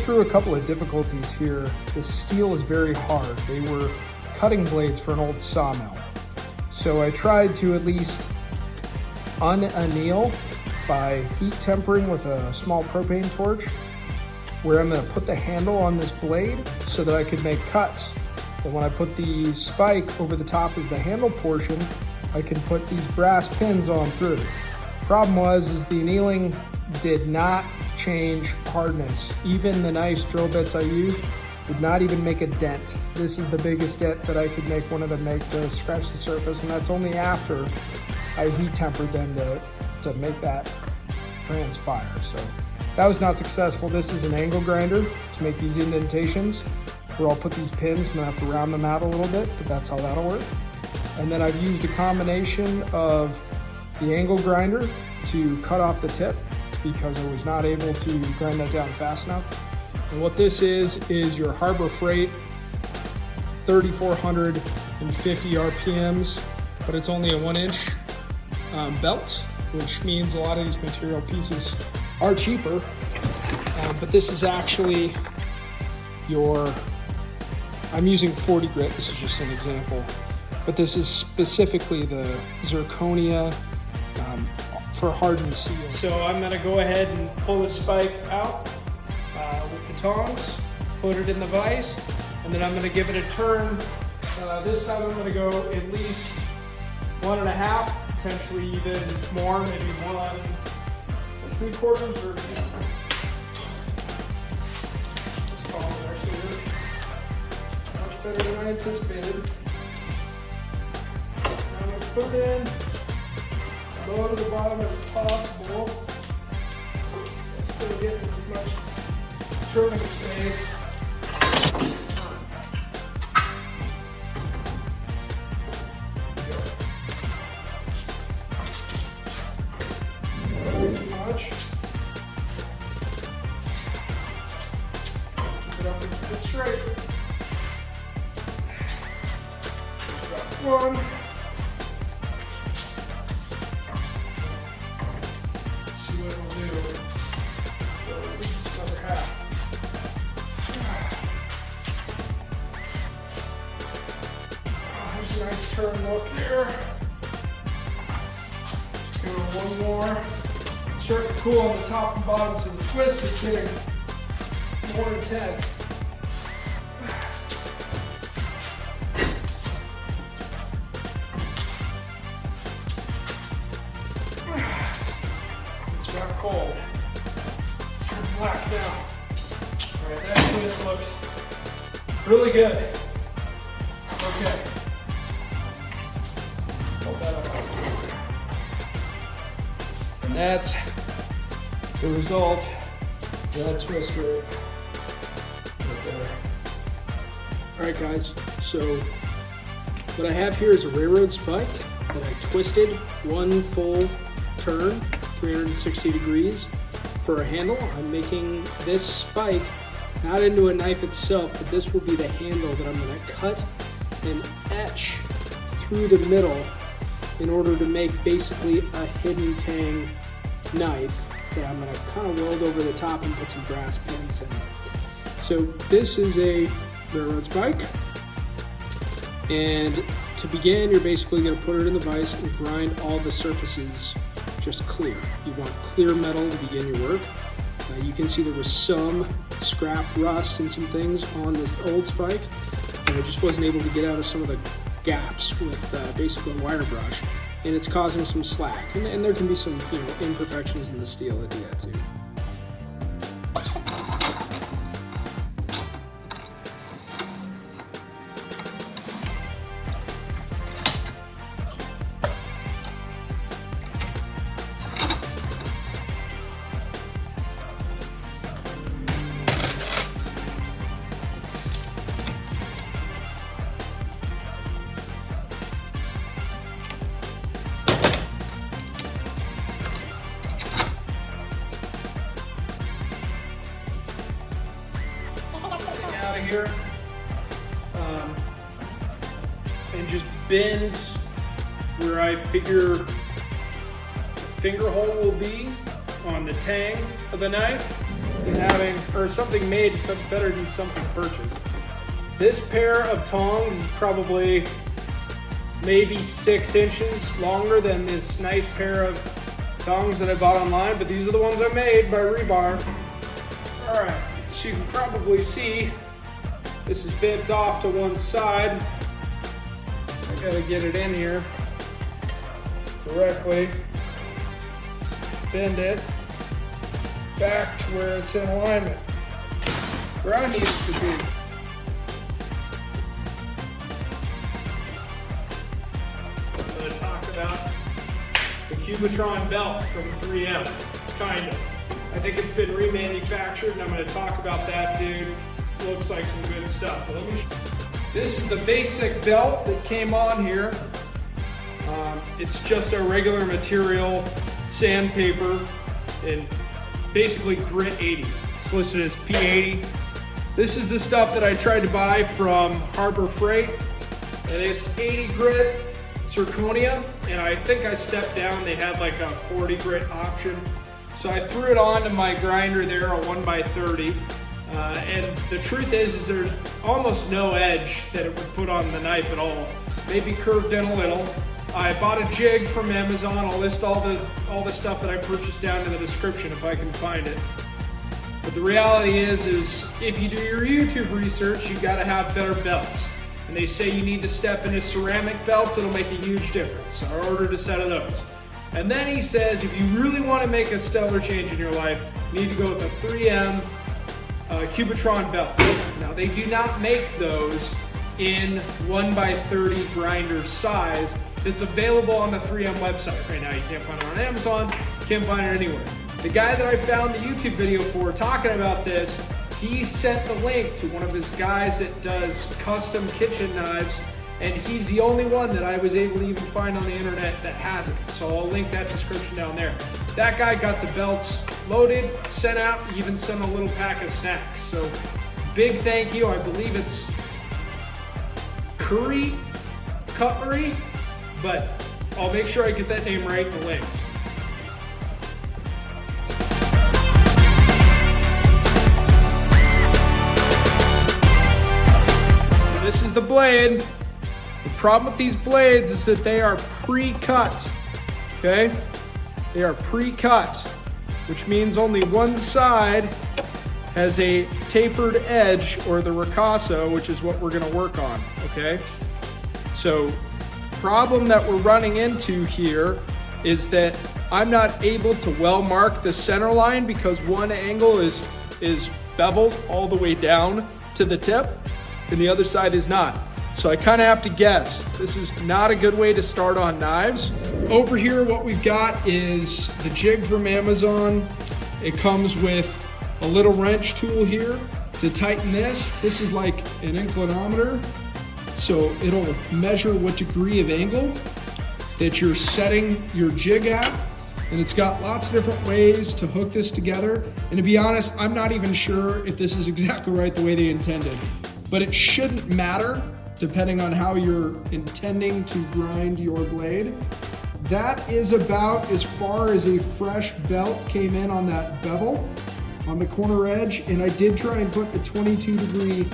through a couple of difficulties here. The steel is very hard. They were cutting blades for an old sawmill. So I tried to at least unanneal by heat tempering with a small propane torch, where I'm going to put the handle on this blade so that I could make cuts. So when I put the spike over the top as the handle portion, I can put these brass pins on through. Problem was the annealing did not change hardness. Even the nice drill bits I used would not even make a dent. This is the biggest dent that I could make one of them make to scratch the surface, and that's only after I heat tempered them to make that transpire. So that was not successful. This is an angle grinder to make these indentations where I'll put these pins. I'm gonna have to round them out a little bit, but that's how that'll work. And then I've used a combination of the angle grinder to cut off the tip because I was not able to grind that down fast enough. And what this is your Harbor Freight 3,450 RPMs, but it's only a 1-inch belt, which means a lot of these material pieces are cheaper. But this is actually I'm using 40 grit, this is just an example, but this is specifically the zirconia for hardened steel. So I'm gonna go ahead and pull the spike out with the tongs, put it in the vise, and then I'm gonna give it a turn. This time I'm gonna go at least 1.5, potentially even more, maybe 1 3/4 or much better than I anticipated. I'm gonna put it in low to the bottom as possible. Still getting as much turning space. Straight. One. Let's see what it'll do. So at least another half. There's a nice turn look there. Let's go one more. Starting to cool on the top and bottom, so the twist is getting more intense. Got cold. It's turned black now. All right, that twist looks really good. Okay. Hold that up. And that's the result of that twist right there. All right, guys. So what I have here is a railroad spike that I twisted one full turn, 360 degrees for a handle. I'm making this spike not into a knife itself, but this will be the handle that I'm going to cut and etch through the middle in order to make basically a hidden tang knife that I'm going to kind of weld over the top and put some brass pins in. So this is a railroad spike, and to begin, you're basically going to put it in the vise and grind all the surfaces just clear. You want clear metal to begin your work. You can see there was some scrap rust and some things on this old spike, and I just wasn't able to get out of some of the gaps with basically a wire brush, and it's causing some slack. And there can be some imperfections in the steel that do that too. Out of here, and just bend where I figure the finger hole will be on the tang of the knife than having, or something made is better than something purchased. This pair of tongs is probably maybe 6 inches longer than this nice pair of tongs that I bought online, but these are the ones I made by Rebar. All right, so you can probably see this is bent off to one side. I gotta get it in here correctly. Bend it back to where it's in alignment, where I need it to be. I'm gonna talk about the Cubitron belt from 3M, kind of. I think it's been remanufactured, and I'm going to talk about that, dude. Looks like some good stuff. This is the basic belt that came on here. It's just a regular material sandpaper and basically grit 80. It's listed as P80. This is the stuff that I tried to buy from Harbor Freight, and it's 80 grit zirconia, and I think I stepped down. They had like a 40 grit option. So I threw it onto my grinder there, a 1x30. And the truth is there's almost no edge that it would put on the knife at all. Maybe curved in a little. I bought a jig from Amazon. I'll list all the stuff that I purchased down in the description if I can find it. But the reality is if you do your YouTube research, you gotta have better belts. And they say you need to step into ceramic belts, it'll make a huge difference. So I ordered a set of those. And then he says, if you really want to make a stellar change in your life, you need to go with a 3M Cubitron belt. Now, they do not make those in 1x30 grinder size. It's available on the 3M website right now. You can't find it on Amazon, can't find it anywhere. The guy that I found the YouTube video for talking about this, he sent the link to one of his guys that does custom kitchen knives, and he's the only one that I was able to even find on the internet that has it. So I'll link that description down there. That guy got the belts loaded, sent out, even sent a little pack of snacks. So big thank you. I believe it's Curry Cutlery, but I'll make sure I get that name right in the links. So this is the blade. The problem with these blades is that they are pre-cut, okay? They are pre-cut, which means only one side has a tapered edge, or the ricasso, which is what we're gonna work on, okay? So, problem that we're running into here is that I'm not able to well mark the center line because one angle is beveled all the way down to the tip, and the other side is not. So I kind of have to guess. This is not a good way to start on knives. Over here, what we've got is the jig from Amazon. It comes with a little wrench tool here to tighten this. This is like an inclinometer. So it'll measure what degree of angle that you're setting your jig at. And it's got lots of different ways to hook this together. And to be honest, I'm not even sure if this is exactly right the way they intended. But it shouldn't matter, depending on how you're intending to grind your blade. That is about as far as a fresh belt came in on that bevel on the corner edge, and I did try and put a 22-degree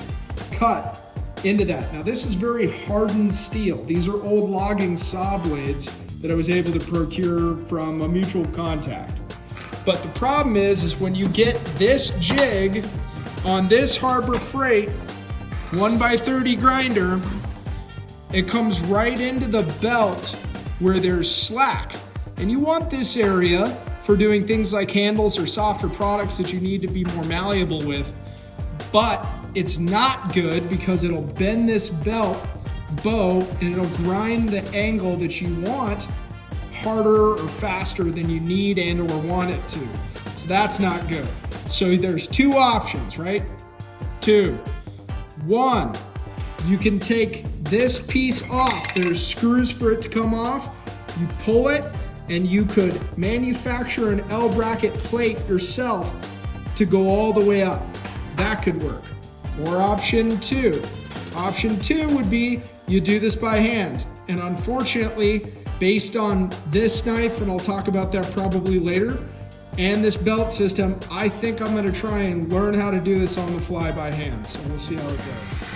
cut into that. Now this is very hardened steel. These are old logging saw blades that I was able to procure from a mutual contact. But the problem is when you get this jig on this Harbor Freight 1x30 grinder, it comes right into the belt where there's slack. And you want this area for doing things like handles or softer products that you need to be more malleable with. But it's not good because it'll bend this belt bow and it'll grind the angle that you want harder or faster than you need and or want it to. So that's not good. So there's two options, right? Two. One, you can take this piece off. There's screws for it to come off. You pull it and you could manufacture an L bracket plate yourself to go all the way up. That could work. Or option two. Option two would be you do this by hand. And unfortunately, based on this knife, and I'll talk about that probably later, and this belt system, I think I'm going to try and learn how to do this on the fly by hand. So we'll see how it goes.